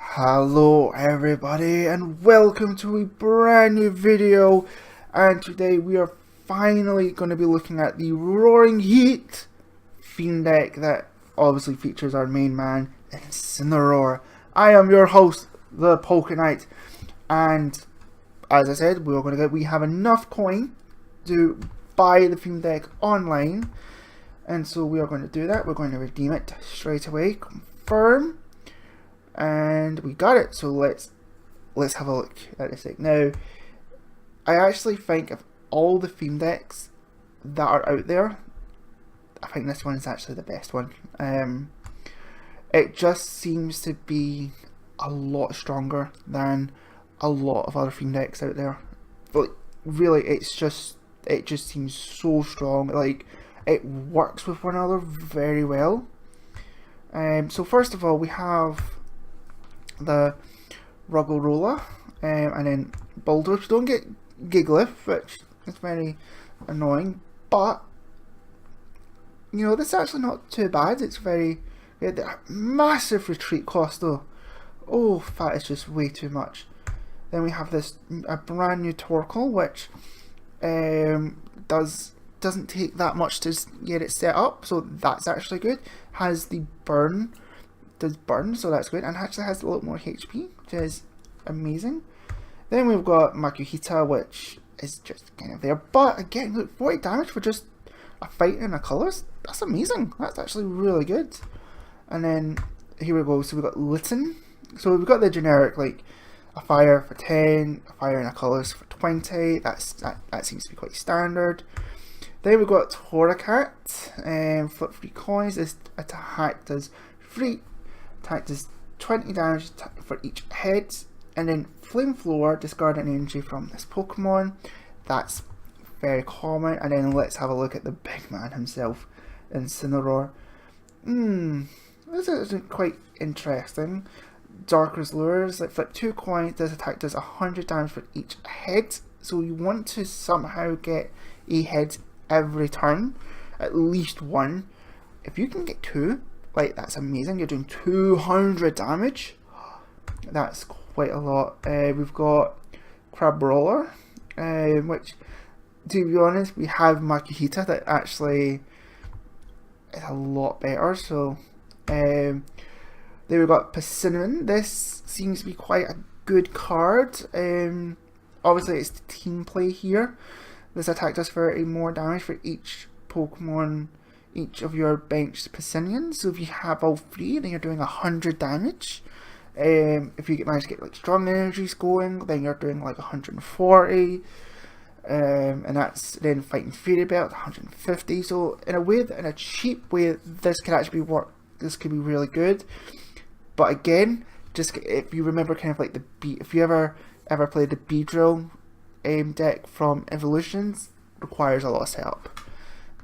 Hello everybody and welcome to a brand new video, and today we are finally going to be looking at the Roaring Heat theme deck that obviously features our main man Incineroar. I am your host, the Openikngs, and as I said, we have enough coin to buy the theme deck online, and so we are going to do that. We're going to redeem it straight away, confirm. And we got it, so let's have a look at this deck. Now, I actually think of all the theme decks that are out there, I think this one is actually the best one. It just seems to be a lot stronger than a lot of other theme decks out there. But really, it just seems so strong. Like, it works with one another very well. So first of all, we have the Ruggle and then Boulder. You don't get Giglith, which is very annoying, but you know, this is actually not too bad. It's very good. Massive retreat cost though. Oh, that is just way too much. Then we have a brand new Torkoal, which doesn't take that much to get it set up, so that's actually good. Has the does burn, so that's good, and actually has a little more HP, which is amazing. Then we've got Makuhita, which is just kind of there, but again, look, 40 damage for just a fight in a colours. That's amazing. That's actually really good. And then here we go. So we've got Litten. So we've got the generic, like a fire for 10, a fire in a colours for 20. That seems to be quite standard. Then we've got Torakat, flip 3 coins. This attack does 3 attack does 20 damage for each head, and then Flame Floor, discard an energy from this Pokemon. That's very common. And then let's have a look at the big man himself, Incineroar. This is quite interesting. Darker's Lures, like flip 2 coins, this attack does 100 damage for each head, so you want to somehow get a head every turn, at least one. If you can get 2, like, that's amazing. You're doing 200 damage. That's quite a lot. We've got Crabrawler, which, to be honest, we have Makuhita that actually is a lot better. So, then we've got Persimmon. This seems to be quite a good card. Obviously, it's the team play here. This attack does 30 more damage for each Pokemon, each of your benched Pissinians. So if you have all 3, then you're doing 100 damage. If you manage to get like strong energies going, then you're doing like 140. And that's then fighting Fairy Belt, 150. So in a cheap way, this could actually work. This could be really good. But again, just if you remember kind of like if you ever played the Beedrill deck from Evolutions, requires a lot of setup.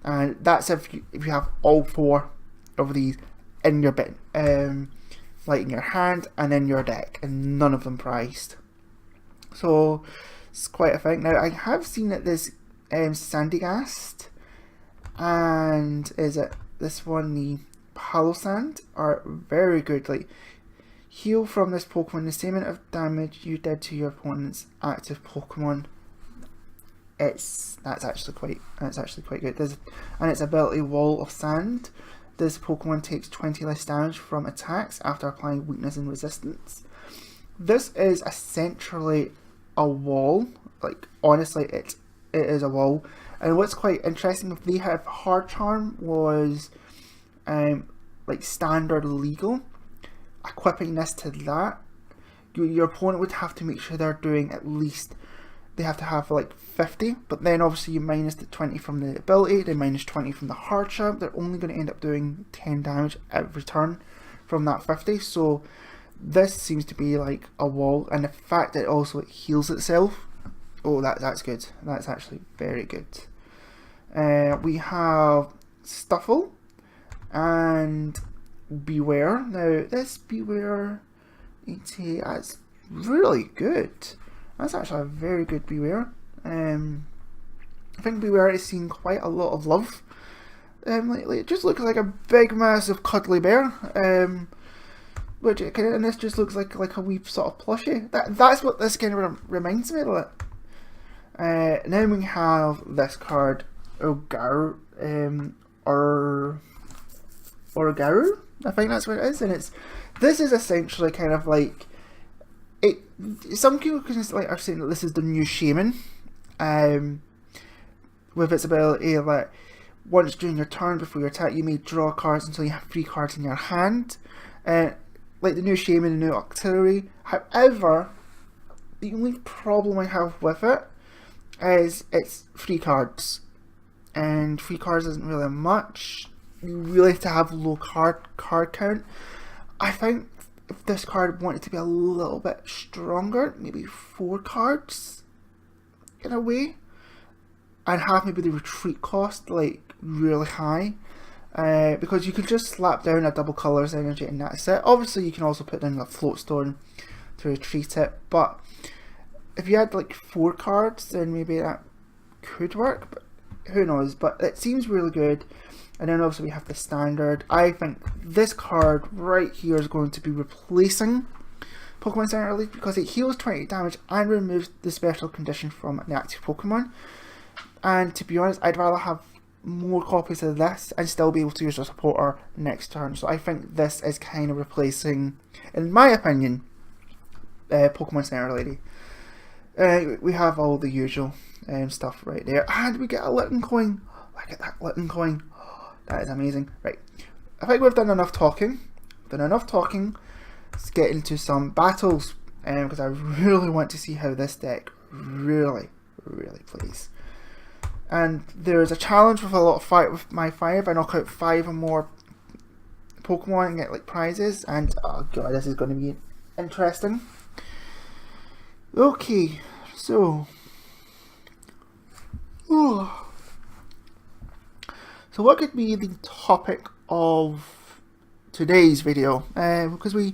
And that's if you have all 4 of these in your bin, like in your hand and in your deck, and none of them priced. So it's quite a thing. Now I have seen that this Sandygast and is it this one, the Palossand, are very good. Like, heal from this Pokemon the same amount of damage you did to your opponent's active Pokemon. That's actually quite good. And its ability Wall of Sand. This Pokemon takes 20 less damage from attacks after applying weakness and resistance. This is essentially a wall. Like, honestly, it is a wall. And what's quite interesting, if they have Hard Charm was like standard legal, equipping this to that, your opponent would have to make sure they're doing at least, they have to have like 50, but then obviously you minus the 20 from the ability, they minus 20 from the hard charm, they're only going to end up doing 10 damage every turn from that 50. So this seems to be like a wall, and the fact that it also heals itself, oh, that's good. That's actually very good. We have Stuffle and Beware. Now this Beware ET is really good. That's actually a very good Beware. I think Beware has seen quite a lot of love lately. It just looks like a big massive cuddly bear. which it kind of, and this just looks like a wee sort of plushie. That's what this kind of reminds me of it. Then we have this card, Ogaru, Orogaru, I think that's what it is, and this is essentially kind of like it. Some people are saying that this is the new Shaman, with its ability that once during your turn before your attack, you may draw cards until you have 3 cards in your hand, like the new Shaman and new Artillery. However, the only problem I have with it is it's 3 cards, and 3 cards isn't really much. You really have to have low card count. I think if this card wanted to be a little bit stronger, maybe 4 cards in a way, and have maybe the retreat cost like really high, because you could just slap down a double colours energy and that's it. Obviously you can also put down a float stone to retreat it, but if you had like 4 cards then maybe that could work, but who knows. But it seems really good. And then obviously we have the standard. I think this card right here is going to be replacing Pokemon Center Elite because it heals 20 damage and removes the special condition from an active Pokemon. And to be honest, I'd rather have more copies of this and still be able to use a supporter next turn. So I think this is kind of replacing, in my opinion, Pokemon Center Lady. We have all the usual stuff right there. And we get a Litten coin. Look at that Litten coin. That is amazing. Right, I think we've done enough talking. Let's get into some battles, because I really want to see how this deck really plays. And there is a challenge with a lot of fight with my 5. I knock out 5 or more Pokemon and get like prizes, and oh god, this is going to be interesting. Okay, so so what could be the topic of today's video? Because I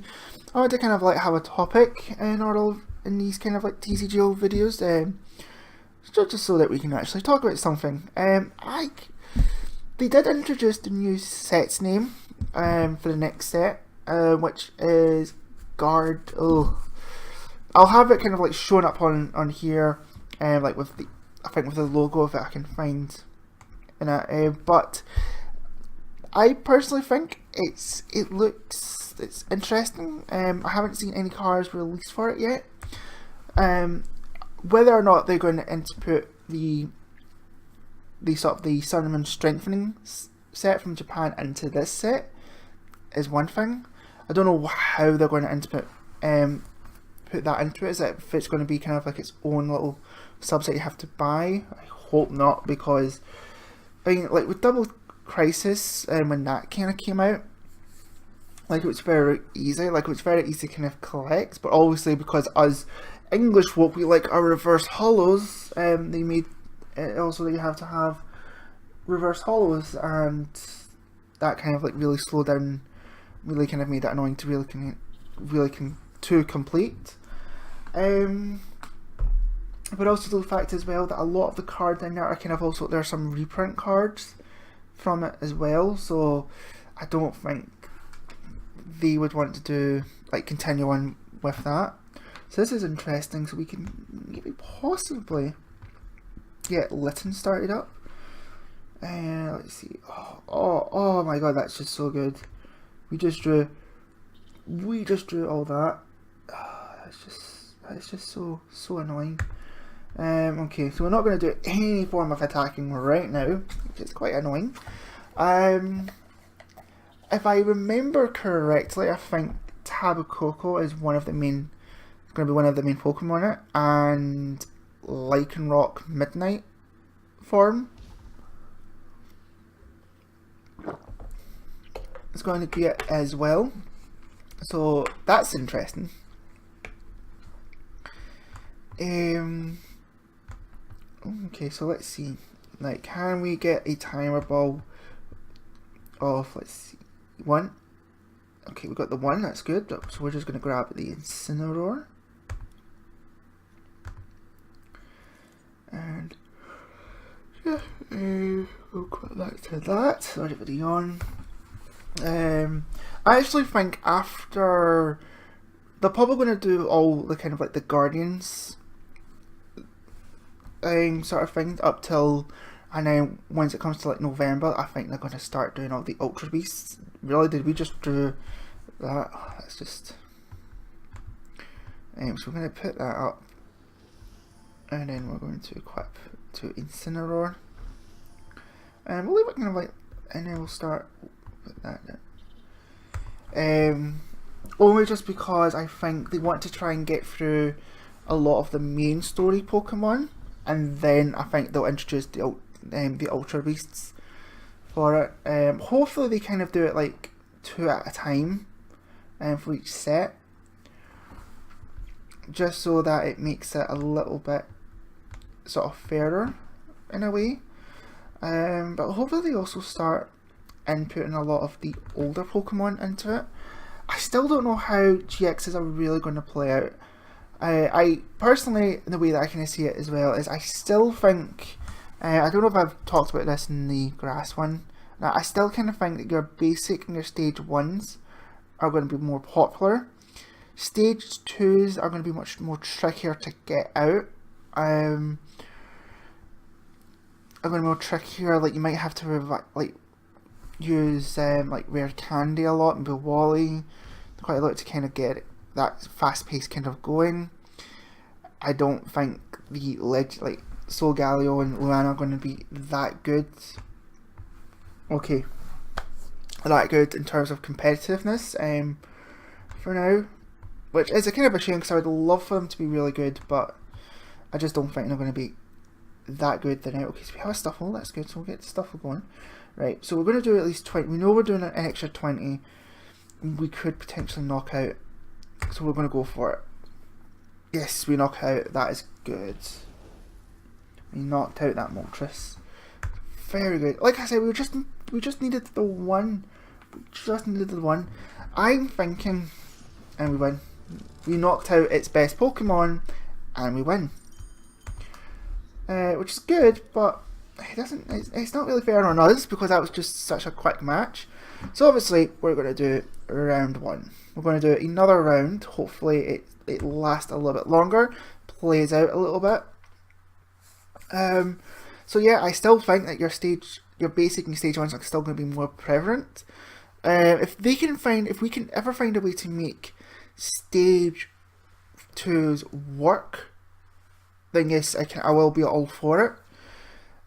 want to kind of like have a topic in these kind of like TCG videos, just so that we can actually talk about something. They did introduce the new set's name for the next set, which is Guard. Oh, I'll have it kind of like shown up on here, like with the, I think with the logo if I can find in it. But I personally think it's interesting. I haven't seen any cards released for it yet. Whether or not they're going to input the sort of the Sun and Moon Strengthening set from Japan into this set is one thing. I don't know how they're going to input put that into it. Is it if it's going to be kind of like its own little subset you have to buy? I hope not, because I mean, like with Double Crisis, when that kind of came out, like it was very easy. Like it was very easy to kind of collect, but obviously because us English folk, we like our reverse hollows. They made it also that you have to have reverse hollows, and that kind of like really slowed down, really kind of made it annoying to to complete. But also the fact as well that a lot of the cards in there are kind of also, there are some reprint cards from it as well, so I don't think they would want to do like continue on with that. So this is interesting. So we can maybe possibly get Litten started up. Let's see. Oh my god, that's just so good. We just drew all that. That's just so annoying. Okay, so we're not going to do any form of attacking right now, which is quite annoying. If I remember correctly, I think Tabakoko is going to be one of the main Pokemon in it, and Lycanroc Midnight form is going to be it as well. So that's interesting. Okay, so let's see. Like, can we get a timer ball of, let's see, 1? Okay, we got the 1, that's good. So we're just going to grab the Incineroar. And yeah, we'll put that to that. Sorry for the yawn. I actually think after they're probably going to do all the kind of like the Guardians sort of thing up till, and then once it comes to like November, I think they're going to start doing all the Ultra Beasts. Really, did we just do that? That's just. So we're going to put that up, and then we're going to equip to Incineroar, and we'll leave it kind of like, and then we'll start with that. Only just because I think they want to try and get through a lot of the main story Pokemon, and then I think they'll introduce the Ultra Beasts for it. Hopefully they kind of do it like 2 at a time for each set, just so that it makes it a little bit sort of fairer in a way. But hopefully they also start inputting a lot of the older Pokemon into it. I still don't know how GXs are really going to play out. I personally, the way that I kind of see it as well, is I still think, I don't know if I've talked about this in the grass one, now I still kind of think that your basic and your stage 1s are going to be more popular. Stage 2s are going to be much more trickier to get out. Are going to be more trickier, like you might have to use like rare candy a lot and Wally quite a lot to kind of get that fast pace kind of going. I don't think the like Solgaleo and Luana are going to be that good. Okay, that good in terms of competitiveness for now, which is a kind of a shame because I would love for them to be really good, but I just don't think they're going to be that good then. Okay, so we have a Stuffle, that's good, so we'll get the Stuffle going. Right, so we're going to do at least 20, we know we're doing an extra 20, we could potentially knock out, so we're going to go for it. Yes, we knock out, that is good. We knocked out that Moltres. Very good. Like I said, we just needed the one. We just needed the one. I'm thinking, and we win. We knocked out its best Pokemon, and we win. Which is good, but it's not really fair on us because that was just such a quick match. So obviously we're going to do round 1. We're going to do another round. Hopefully it lasts a little bit longer, plays out a little bit. So yeah, I still think that your basic and stage 1s are still going to be more prevalent. If we can ever find a way to make stage 2s work, then yes, I will be all for it.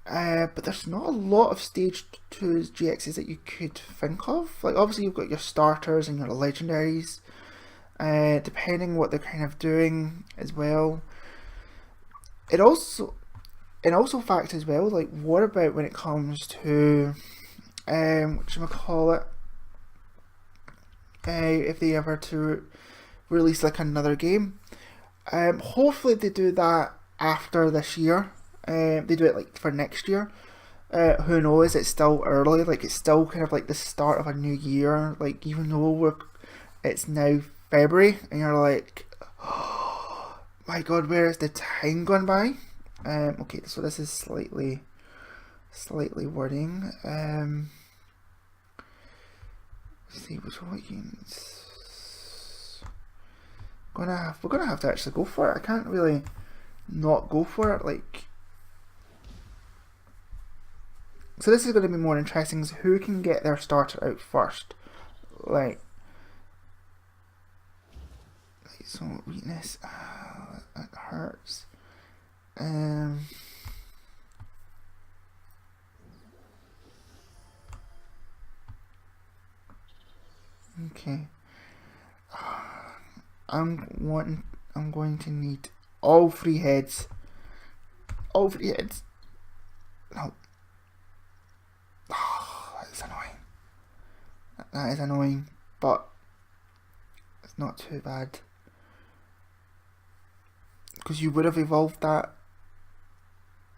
But there's not a lot of stage 2's GXs that you could think of. Like obviously you've got your starters and your legendaries, depending what they're kind of doing as well. It also factors as well, like what about when it comes to whatchamacallit, if they ever to release like another game. Hopefully they do that after this year. They do it like for next year. Who knows? It's still early. Like it's still kind of like the start of a new year. Like even though it's now February, and you're like, oh my god, where is the time gone by? Okay, so this is slightly wording. Let's see which games. We're gonna have to actually go for it. I can't really not go for it. Like. So this is going to be more interesting, is who can get their starter out first. Like so weakness, that hurts. Okay. I'm going to need all 3 heads. All 3 heads. No. Oh, that's annoying. That is annoying, but it's not too bad. Because you would have evolved that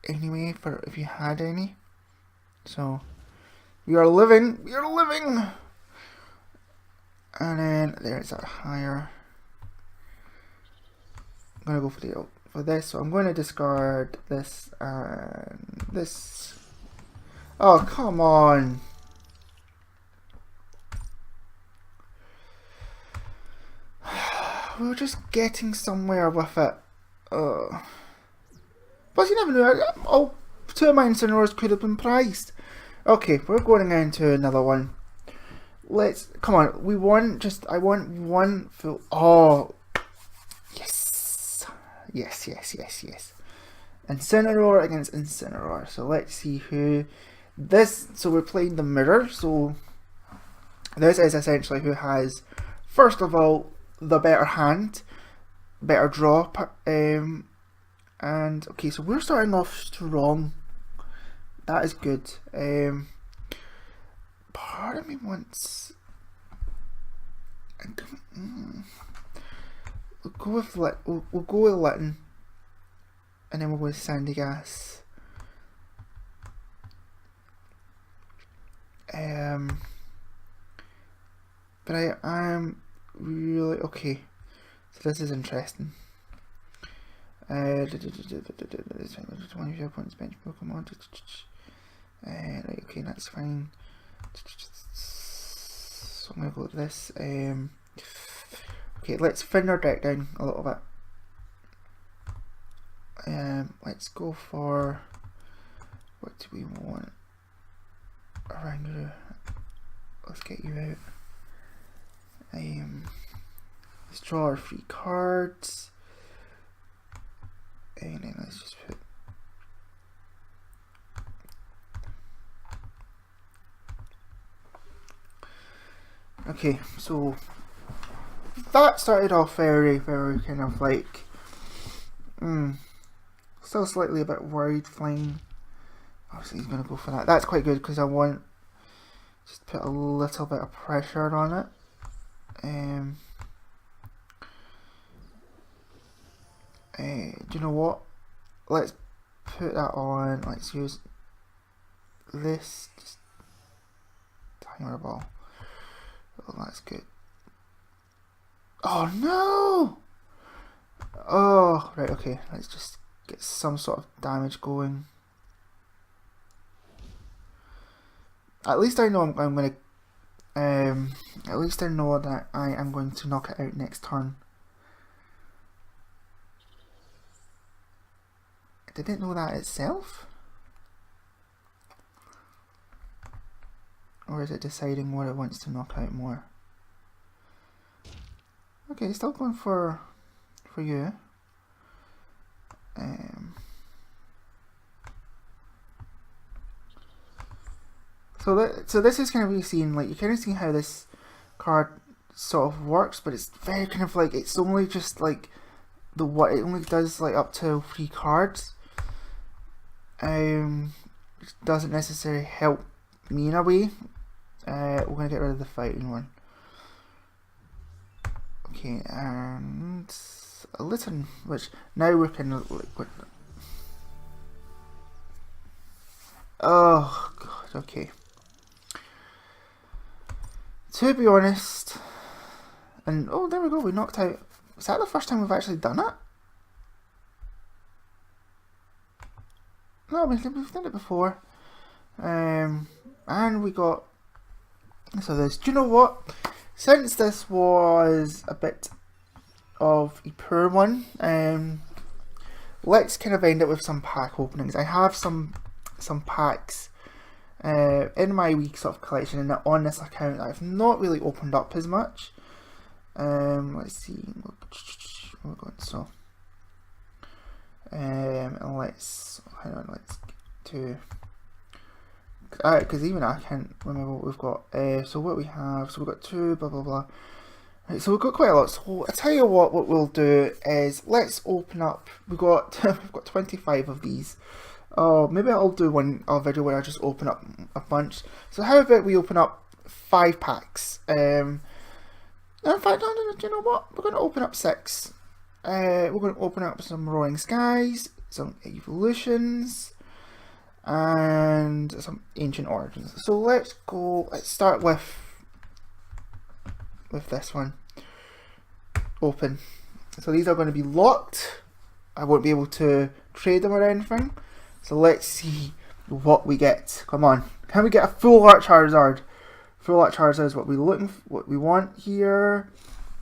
anyway, for if you had any. So we are living. And then there's a higher. I'm gonna go for this. So I'm going to discard this and this. Oh, come on. we were just getting somewhere with it. But you never know. Oh, 2 of my Incineroars could have been priced. Okay, we're going into another one. Let's come on. We want just. I want one full. Oh, yes, yes, yes, yes, yes. Incineroar against Incineroar. So let's see who this. So we're playing the mirror. So this is essentially who has, first of all, the better hand, better draw. And okay, so we're starting off strong. That is good. Part of me wants. We'll go with we'll go with Litten, and then we'll go with Sandy Gas. But I am really okay. So this is interesting. 20 points bench Pokemon. Right, okay, that's fine. So I'm gonna go with this. Okay, let's thin our deck down a little bit. Let's go for, what do we want? Oranguru. Let's get you out. Let's draw our 3 cards. And then let's just put okay, so that started off very kind of like still slightly a bit worried flying. Obviously he's gonna go for that. That's quite good because I want just put a little bit of pressure on it. Do you know what? Let's put that on. Let's use this. Just timer ball. Oh, that's good. Oh no! Oh, right. Okay. Let's just get some sort of damage going. At least I know I'm gonna. At least I know that I am going to knock it out next turn. Did it know that itself? Or is it deciding what it wants to knock out more? Okay, still going for you. So this is kind of you seeing, like, you kind of see how this card sort of works, but it's very kind of like, it's only just like it only does like up to 3 cards. Which doesn't necessarily help me in a way. We're gonna get rid of the fighting one. Okay, and a Litten, which now we're kind of like, oh god, okay. To be honest, and oh, there we go, we knocked out. Is that the first time we've actually done it? No, we've done it before. And we got, so this, do you know what? Since this was a bit of a poor one, let's kind of end it with some pack openings. I have some packs in my week sort of collection and on this account that I've not really opened up as much. Let's see, we're going so. And let's hang on, let's get to because even I can't remember what we've got. So what we have, so we've got 2 blah blah blah. Right, so we've got quite a lot. So I tell you what we'll do is let's open up. We've got 25 of these. Oh, maybe I'll do a video where I just open up a bunch. So how about we open up 5 packs? In fact, no, do you know what? We're going to open up 6. We're going to open up some Roaring Skies, some Evolutions, and some Ancient Origins. So let's go. Let's start with this one. Open. So these are going to be locked. I won't be able to trade them or anything. So let's see what we get. Come on, can we get a full art Charizard? Full art Charizard is what we want here.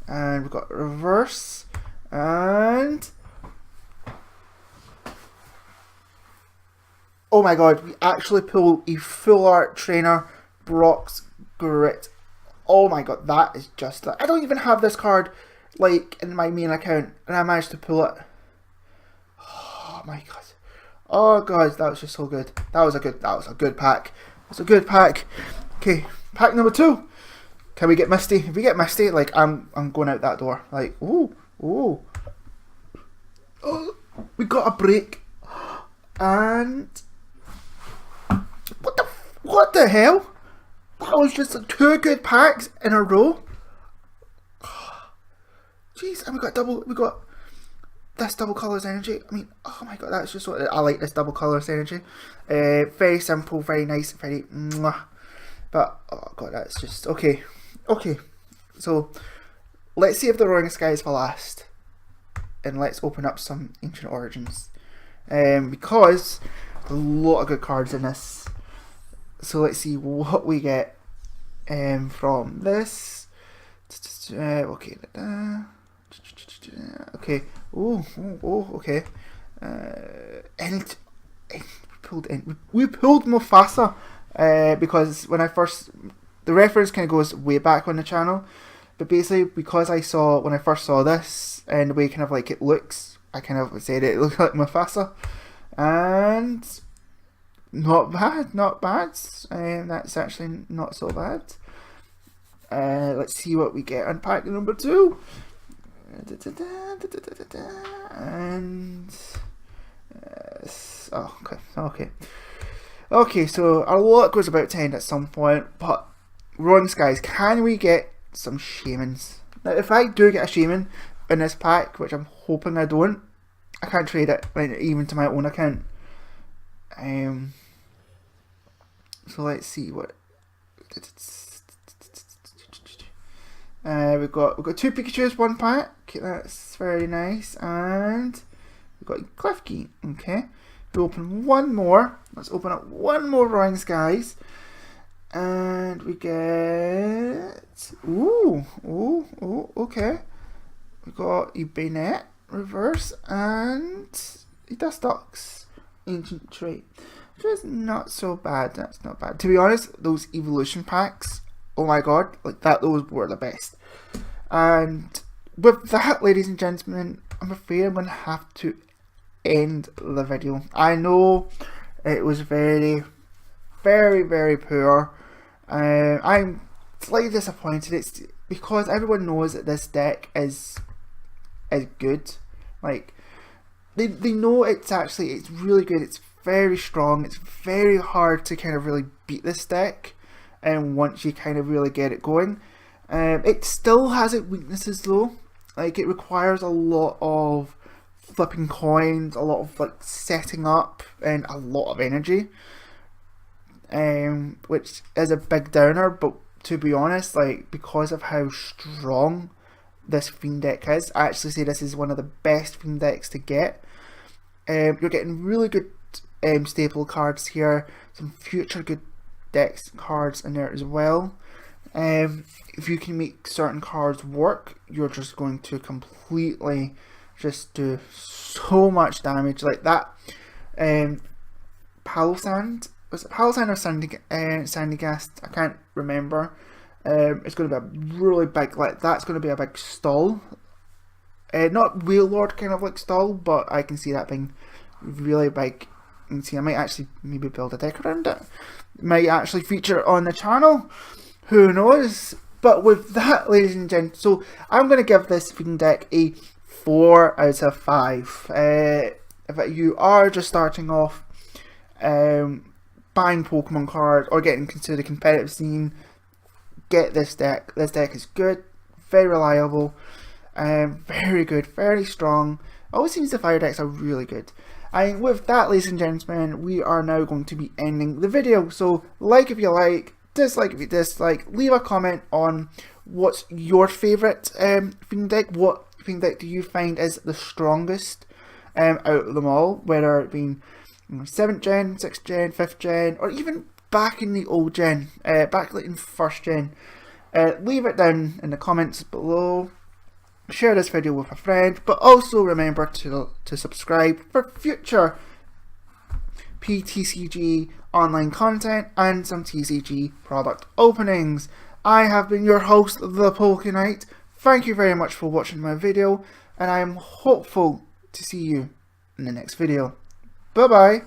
And we've got reverse. And oh my god, we actually pulled a full art trainer Brock's Grit. Oh my god, that is just I don't even have this card like in my main account, and I managed to pull it. Oh my god. Oh god, that was just so good. That was a good pack. It was a good pack. Okay, pack number 2. Can we get Misty? If we get Misty, like I'm going out that door. Like, ooh. Oh, we got a break. And what the hell? That was just 2 good packs in a row. Jeez, and we got this double colours energy. I mean, oh my god, that's just what I like, this double colours energy. Very simple, very nice, very mwah. But oh god, that's just okay. Okay, so let's see if the Roaring Skies will last, and let's open up some Ancient Origins, because there's a lot of good cards in this. So let's see what we get from this. Okay. Okay. Oh. Okay. And we pulled Mufasa because when I first, the reference kind of goes way back on the channel, but basically because I saw when I first saw this and the way kind of like it looks, I kind of said it looked like Mufasa, and not bad. That's actually not so bad. Let's see what we get on pack number 2. And okay, so our luck was about to end at some point, but Roaring Skies, can we get some Shamans? Now if I do get a Shaman in this pack, which I'm hoping I don't, I can't trade it, like, even to my own account. So let's see what we've got 2 Pikachus, 1 pack. That's very nice, and we've got Klefki. Okay, we open one more. Let's open up one more Roaring Skies, and we get okay. We got a Bayonet reverse and a Dustox Ancient Trait, which is not so bad. That's not bad. To be honest, those evolution packs, oh my god, like that, those were the best. And with that, ladies and gentlemen, I'm afraid I'm going to have to end the video. I know it was very, very, very poor. I'm slightly disappointed. It's because everyone knows that this deck is good. Like, they know it's really good. It's very strong. It's very hard to kind of really beat this deck, and once you kind of really get it going. It still has its weaknesses though. Like, it requires a lot of flipping coins, a lot of like setting up, and a lot of energy, which is a big downer. But to be honest, like, because of how strong this Fiend deck is, I actually say this is one of the best Fiend decks to get. You're getting really good staple cards here, some future good decks cards in there as well. If you can make certain cards work, you're just going to completely just do so much damage. Like that Palossand, was it Palossand or Sandygast? I can't remember. It's going to be a really big, like, that's going to be a big stall. Not Wheel Lord kind of like stall, but I can see that being really big. You can see I might actually maybe build a deck around it. It might actually feature on the channel. Who knows? But with that, ladies and gents, so I'm going to give this Fiend deck a 4 out of 5. If you are just starting off buying Pokemon cards or getting into the competitive scene, get this deck. This deck is good, very reliable, very good, very strong. Always seems the fire decks are really good. And with that, ladies and gentlemen, we are now going to be ending the video. So like if you like, dislike if you dislike, leave a comment on what's your favourite Fiend deck. What Fiend deck do you find is the strongest out of them all, whether it being 7th gen, 6th gen, 5th gen, or even back in the old gen, back like in 1st gen. Leave it down in the comments below. share this video with a friend, but also remember to subscribe for future TCG online content and some TCG product openings. I have been your host, the Openikngs. Thank you very much for watching my video, and I am hopeful to see you in the next video. Bye bye.